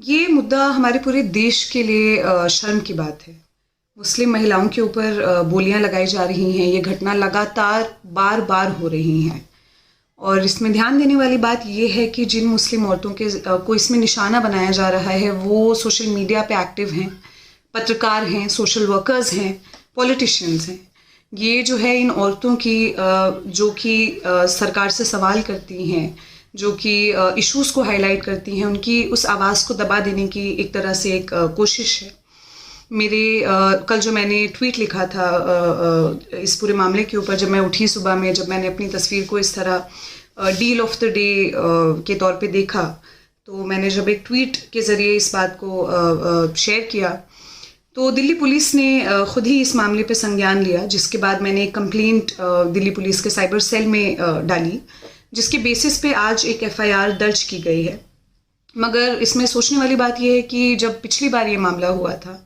ये मुद्दा हमारे पूरे देश के लिए शर्म की बात है। मुस्लिम महिलाओं के ऊपर बोलियां लगाई जा रही हैं। ये घटना लगातार बार बार हो रही हैं और इसमें ध्यान देने वाली बात ये है कि जिन मुस्लिम औरतों के को इसमें निशाना बनाया जा रहा है वो सोशल मीडिया पे एक्टिव हैं, पत्रकार हैं, सोशल वर्कर्स हैं, पॉलिटिशियंस हैं। ये जो है इन औरतों की जो कि सरकार से सवाल करती हैं, जो कि इश्यूज़ को हाईलाइट करती हैं, उनकी उस आवाज़ को दबा देने की एक तरह से एक कोशिश है। मेरे कल जो मैंने ट्वीट लिखा था इस पूरे मामले के ऊपर, जब मैं उठी सुबह में, जब मैंने अपनी तस्वीर को इस तरह डील ऑफ द डे के तौर पे देखा, तो मैंने जब एक ट्वीट के ज़रिए इस बात को शेयर किया तो दिल्ली पुलिस ने ख़ुद ही इस मामले पे संज्ञान लिया, जिसके बाद मैंने एक कंप्लेंट दिल्ली पुलिस के साइबर सेल में डाली, जिसके बेसिस पे आज एक FIR दर्ज की गई है। मगर इसमें सोचने वाली बात यह है कि जब पिछली बार ये मामला हुआ था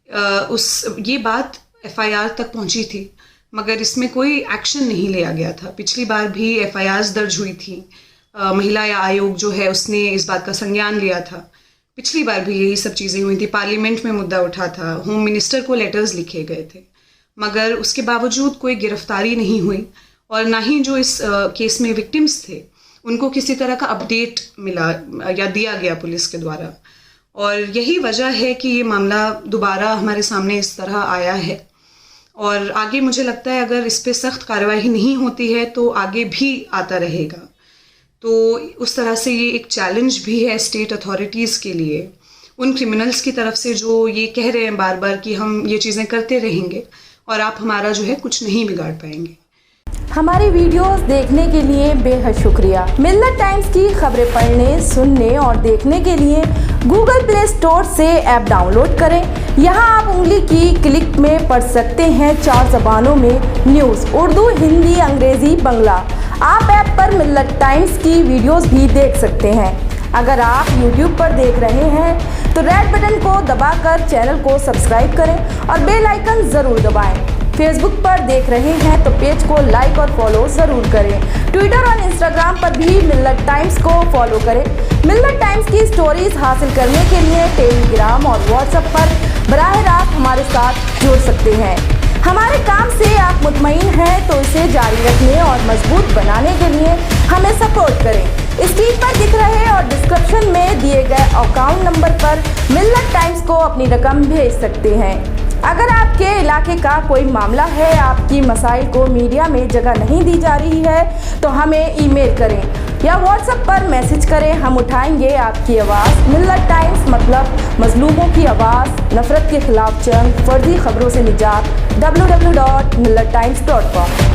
ये बात FIR तक पहुंची थी, मगर इसमें कोई एक्शन नहीं लिया गया था। पिछली बार भी FIRs दर्ज हुई थी, महिला आयोग जो है उसने इस बात का संज्ञान लिया था। पिछली बार भी यही सब चीज़ें हुई थी, पार्लियामेंट में मुद्दा उठा था, होम मिनिस्टर को लेटर्स लिखे गए थे, मगर उसके बावजूद कोई गिरफ्तारी नहीं हुई और ना ही जो इस केस में विक्टिम्स थे उनको किसी तरह का अपडेट मिला या दिया गया पुलिस के द्वारा। और यही वजह है कि ये मामला दोबारा हमारे सामने इस तरह आया है और आगे मुझे लगता है अगर इस पे सख्त कार्रवाई नहीं होती है तो आगे भी आता रहेगा। तो उस तरह से ये एक चैलेंज भी है स्टेट अथॉरिटीज़ के लिए, उन क्रिमिनल्स की तरफ से जो ये कह रहे हैं बार बार कि हम ये चीज़ें करते रहेंगे और आप हमारा जो है कुछ नहीं बिगाड़ पाएंगे। हमारी वीडियोस देखने के लिए बेहद शुक्रिया। मिल्लत टाइम्स की खबरें पढ़ने, सुनने और देखने के लिए गूगल प्ले स्टोर से ऐप डाउनलोड करें। यहां आप उंगली की क्लिक में पढ़ सकते हैं 4 ज़बानों में न्यूज़, उर्दू, हिंदी, अंग्रेज़ी, बांग्ला। आप ऐप पर मिल्लत टाइम्स की वीडियोस भी देख सकते हैं। अगर आप YouTube पर देख रहे हैं तो रेड बटन को दबाकर चैनल को सब्सक्राइब करें और बेल आइकन ज़रूर दबाएं। फेसबुक पर देख रहे हैं तो पेज को लाइक और फॉलो ज़रूर करें। ट्विटर और इंस्टाग्राम पर भी मिल्लत टाइम्स को फॉलो करें। मिल्लत टाइम्स की स्टोरीज हासिल करने के लिए टेलीग्राम और व्हाट्सएप पर बराह रास्त हमारे साथ जुड़ सकते हैं। हमारे काम से आप मुतमईन हैं तो इसे जारी रखने और मजबूत बनाने के लिए हमें सपोर्ट करें। स्क्रीन पर दिख रहे और डिस्क्रिप्शन में दिए गए अकाउंट नंबर पर मिल्लत टाइम्स को अपनी रकम भेज सकते हैं। अगर आपके इलाके का कोई मामला है, आपकी मसाइल को मीडिया में जगह नहीं दी जा रही है तो हमें ईमेल करें या व्हाट्सएप पर मैसेज करें, हम उठाएंगे आपकी आवाज़। मिल्लत टाइम्स मतलब मजलूमों की आवाज़, नफरत के खिलाफ जंग, फर्जी खबरों से निजात। www.millattimes.com